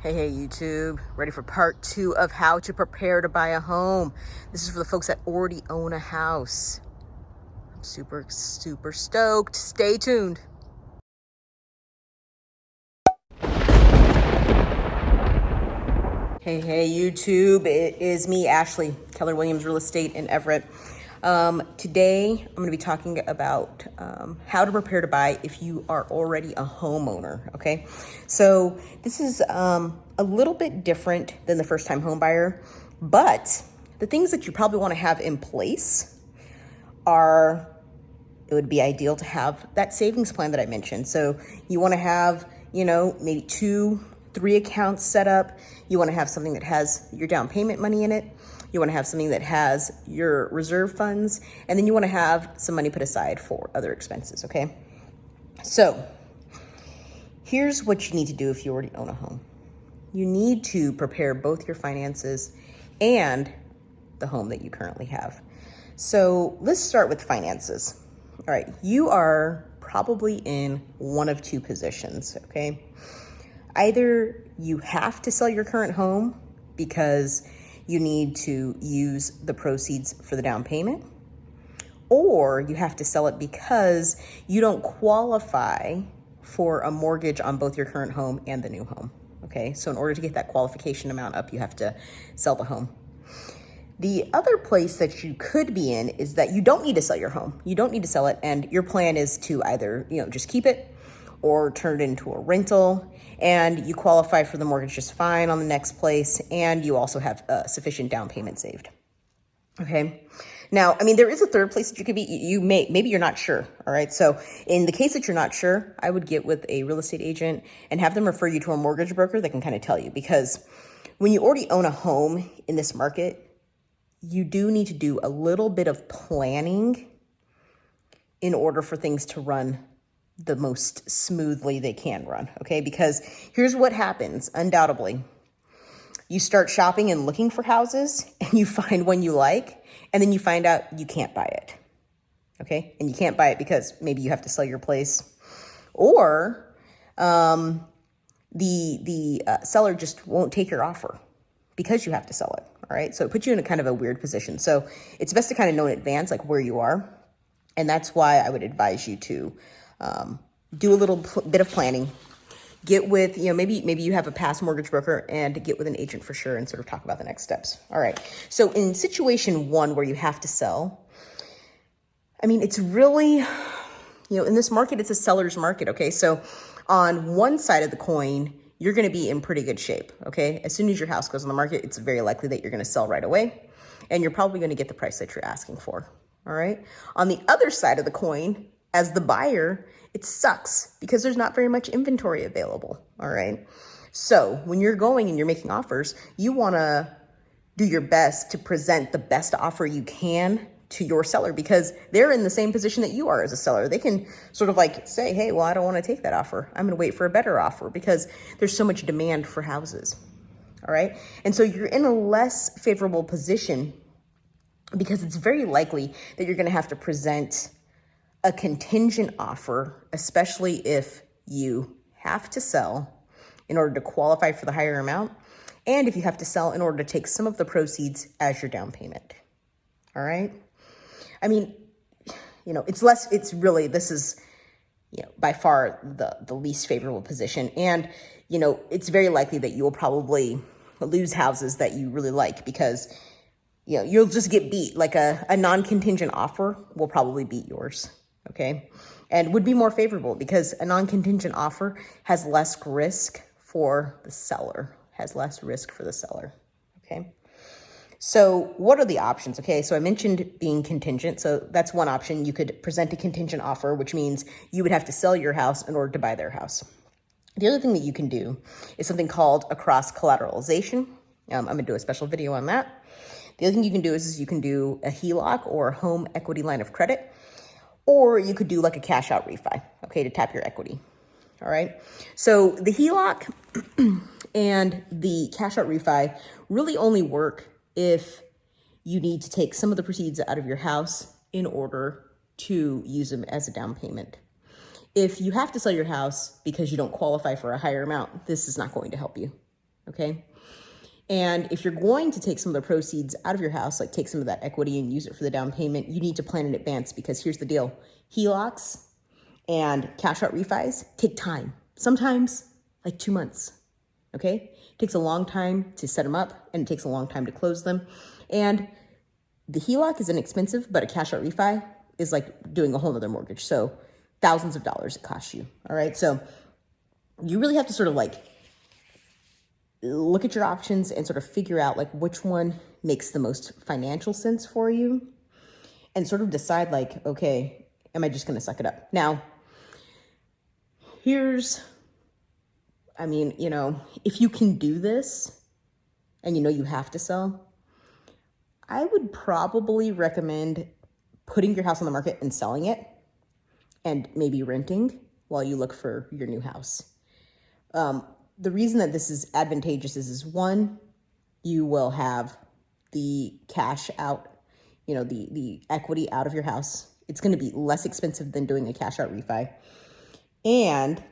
Hey, YouTube, ready for part 2 of how to prepare to buy a home. This is for the folks that already own a house. I'm super stoked. Stay tuned. Hey, YouTube, it is me, Ashley, Keller Williams Real Estate in Everett. Today, I'm going to be talking about how to prepare to buy if you are already a homeowner, okay? So this is a little bit different than the first-time home buyer, but the things that you probably want to have in place are, it would be ideal to have that savings plan that I mentioned. So you want to have, maybe 2-3 accounts set up. You want to have something that has your down payment money in it. You want to have something that has your reserve funds, and then you want to have some money put aside for other expenses, okay? So here's what you need to do if you already own a home. You need to prepare both your finances and the home that you currently have. So let's start with finances. All right, you are probably in one of two positions, okay? Either you have to sell your current home because you need to use the proceeds for the down payment, or you have to sell it because you don't qualify for a mortgage on both your current home and the new home, okay? So in order to get that qualification amount up, you have to sell the home. The other place that you could be in is that you don't need to sell your home. You don't need to sell it, and your plan is to either, just keep it or turn it into a rental, and you qualify for the mortgage just fine on the next place, and you also have sufficient down payment saved. Okay. Now, there is a third place that you could be. Maybe you're not sure. All right. So in the case that you're not sure, I would get with a real estate agent and have them refer you to a mortgage broker that can kind of tell you, because when you already own a home in this market, you do need to do a little bit of planning in order for things to run the most smoothly they can run, okay? Because here's what happens, undoubtedly. You start shopping and looking for houses, and you find one you like, and then you find out you can't buy it, okay? And you can't buy it because maybe you have to sell your place, or the seller just won't take your offer because you have to sell it, all right? So it puts you in a kind of a weird position. So it's best to kind of know in advance, like, where you are, and that's why I would advise you to do a little bit of planning. Get with, maybe you have a past mortgage broker, and get with an agent for sure and sort of talk about the next steps. All right. So in situation one where you have to sell, it's really, in this market, it's a seller's market. Okay. So on one side of the coin, you're going to be in pretty good shape. Okay. As soon as your house goes on the market, it's very likely that you're going to sell right away, and you're probably going to get the price that you're asking for. All right. On the other side of the coin, as the buyer, it sucks because there's not very much inventory available, all right? So when you're going and you're making offers, you want to do your best to present the best offer you can to your seller, because they're in the same position that you are as a seller. They can sort of like say, hey, well, I don't want to take that offer. I'm going to wait for a better offer because there's so much demand for houses, all right? And so you're in a less favorable position because it's very likely that you're going to have to present a contingent offer, especially if you have to sell in order to qualify for the higher amount, and if you have to sell in order to take some of the proceeds as your down payment. All right. This is, by far the least favorable position. And, it's very likely that you will probably lose houses that you really like because, you'll just get beat. Like a non-contingent offer will probably beat yours. Okay, and would be more favorable because a non-contingent offer has less risk for the seller, okay? So what are the options? Okay, so I mentioned being contingent. So that's one option. You could present a contingent offer, which means you would have to sell your house in order to buy their house. The other thing that you can do is something called a cross-collateralization. I'm going to do a special video on that. The other thing you can do is you can do a HELOC, or home equity line of credit. Or you could do like a cash out refi, okay, to tap your equity. All right. So the HELOC and the cash out refi really only work if you need to take some of the proceeds out of your house in order to use them as a down payment. If you have to sell your house because you don't qualify for a higher amount, this is not going to help you. okay? And if you're going to take some of the proceeds out of your house, like take some of that equity and use it for the down payment, you need to plan in advance, because here's the deal. HELOCs and cash out refis take time, sometimes like 2 months, okay? It takes a long time to set them up, and it takes a long time to close them. And the HELOC is inexpensive, but a cash out refi is like doing a whole nother mortgage. So thousands of dollars it costs you, all right? So you really have to sort of like look at your options and sort of figure out like which one makes the most financial sense for you, and sort of decide like, okay, am I just going to suck it up? Now, if you can do this and you have to sell, I would probably recommend putting your house on the market and selling it, and maybe renting while you look for your new house. The reason that this is advantageous is one, you will have the cash out, the equity out of your house. It's going to be less expensive than doing a cash out refi. And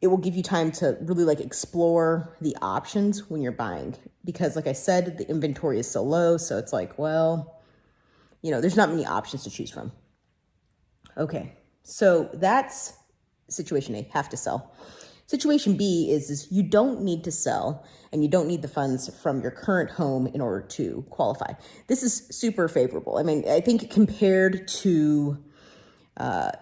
it will give you time to really like explore the options when you're buying, because like I said, the inventory is so low. So it's like, well, there's not many options to choose from. Okay. So that's situation A, have to sell. Situation B is you don't need to sell, and you don't need the funds from your current home in order to qualify. This is super favorable. I mean, I think compared to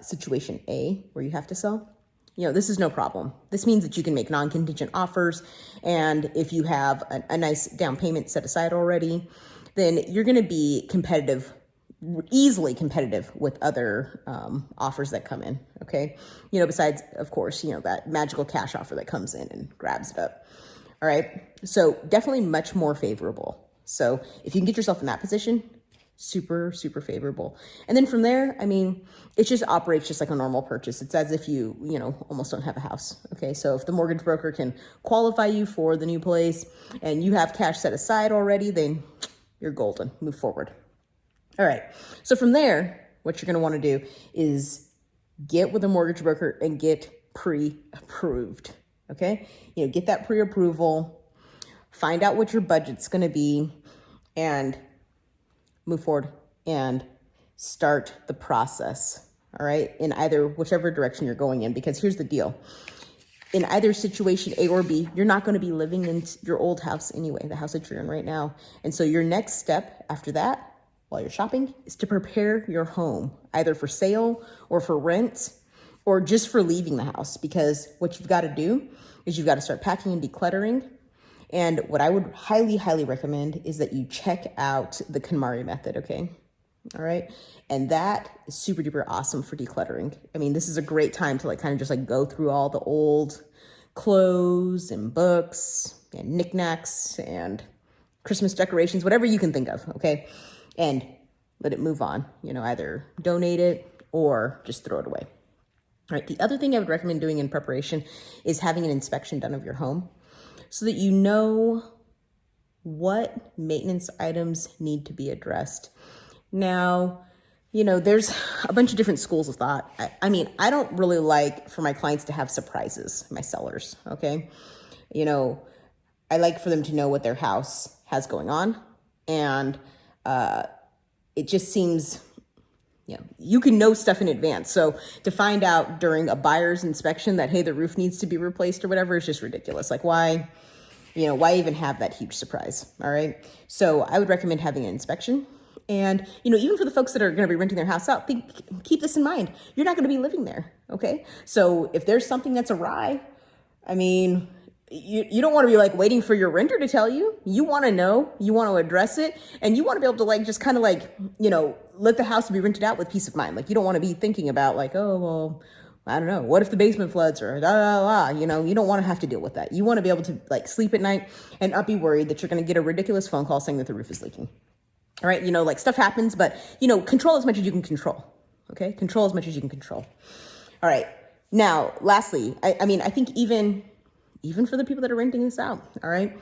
situation A, where you have to sell, this is no problem. This means that you can make non-contingent offers. And if you have a nice down payment set aside already, then you're going to be easily competitive with other offers that come in, okay? Besides, of course, that magical cash offer that comes in and grabs it up. All right, so definitely much more favorable. So if you can get yourself in that position, super, super favorable. And then from there, it just operates just like a normal purchase. It's as if you almost don't have a house, okay? So if the mortgage broker can qualify you for the new place and you have cash set aside already, then you're golden, move forward. All right, so from there, what you're going to want to do is get with a mortgage broker and get pre-approved, okay? Get that pre-approval, find out what your budget's going to be, and move forward and start the process, all right, in whichever direction you're going in. Because here's the deal. In either situation A or B, you're not going to be living in your old house anyway, the house that you're in right now. And so your next step after that, while you're shopping, is to prepare your home, either for sale or for rent or just for leaving the house. Because what you've got to do is you've got to start packing and decluttering. And what I would highly, highly recommend is that you check out the KonMari method, okay? All right. And that is super duper awesome for decluttering. This is a great time to kind of just go through all the old clothes and books and knickknacks and Christmas decorations, whatever you can think of, okay? And let it move on, either donate it or just throw it away. All right. The other thing I would recommend doing in preparation is having an inspection done of your home so that you know what maintenance items need to be addressed. Now, there's a bunch of different schools of thought. I don't really like for my clients to have surprises, my sellers, okay? I like for them to know what their house has going on. And it just seems, you can know stuff in advance. So to find out during a buyer's inspection that, hey, the roof needs to be replaced or whatever is just ridiculous. Like why even have that huge surprise? All right. So I would recommend having an inspection. And, even for the folks that are going to be renting their house out, keep this in mind. You're not going to be living there. Okay. So if there's something that's awry, you don't want to be waiting for your renter to tell you. You want to know, you want to address it, and you want to be able to just kind of let the house be rented out with peace of mind. You don't want to be thinking about oh, well, I don't know, what if the basement floods or you don't want to have to deal with that. You want to be able to sleep at night and not be worried that you're going to get a ridiculous phone call saying that the roof is leaking. All right. Stuff happens, but control as much as you can control. Okay. Control as much as you can control. All right. Now, lastly, I think even for the people that are renting this out, all right,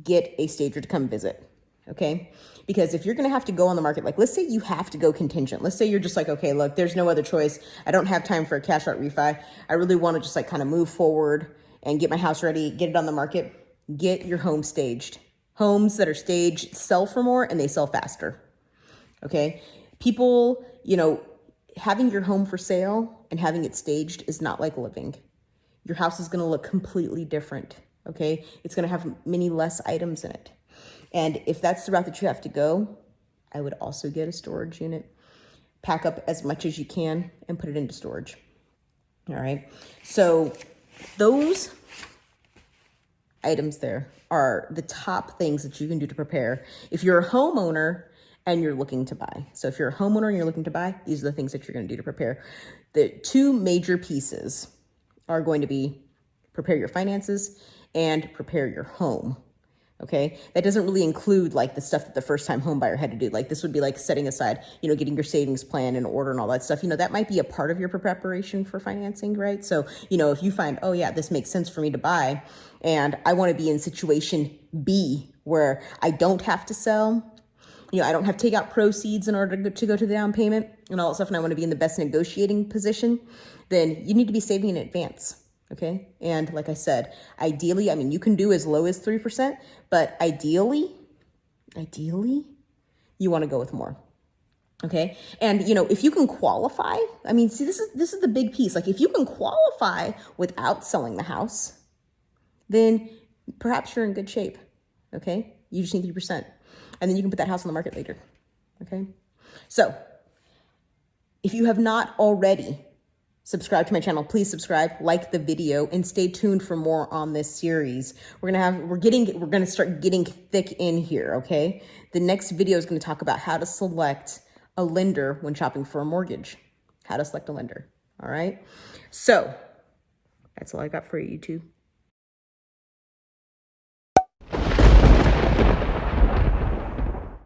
get a stager to come visit, okay? Because if you're going to have to go on the market, let's say you have to go contingent. Let's say you're just okay, look, there's no other choice. I don't have time for a cash out refi. I really want to just kind of move forward and get my house ready, get it on the market, get your home staged. Homes that are staged sell for more and they sell faster. Okay. People, having your home for sale and having it staged is not like living. Your house is going to look completely different. Okay. It's going to have many less items in it. And if that's the route that you have to go, I would also get a storage unit. Pack up as much as you can and put it into storage. All right. So those items there are the top things that you can do to prepare if you're a homeowner and you're looking to buy. So if you're a homeowner and you're looking to buy, these are the things that you're going to do to prepare. The two major pieces are going to be prepare your finances and prepare your home. Okay. That doesn't really include like the stuff that the first time home buyer had to do. Like this would be like setting aside, getting your savings plan in order and all that stuff. That might be a part of your preparation for financing, right? So, if you find, oh yeah, this makes sense for me to buy and I want to be in situation B where I don't have to sell, I don't have to take out proceeds in order to go to the down payment and all that stuff. And I want to be in the best negotiating position, then you need to be saving in advance. Okay. And like I said, ideally, you can do as low as 3%, but ideally, you want to go with more. Okay. And, if you can qualify, see, this is the big piece. Like if you can qualify without selling the house, then perhaps you're in good shape. Okay. You just need 3%. And then you can put that house on the market later. Okay. So if you have not already subscribe to my channel, please subscribe, like the video, and stay tuned for more on this series. We're going to start getting thick in here. Okay. The next video is going to talk about how to select a lender when shopping for a mortgage, how to select a lender. All right. So that's all I got for you, YouTube.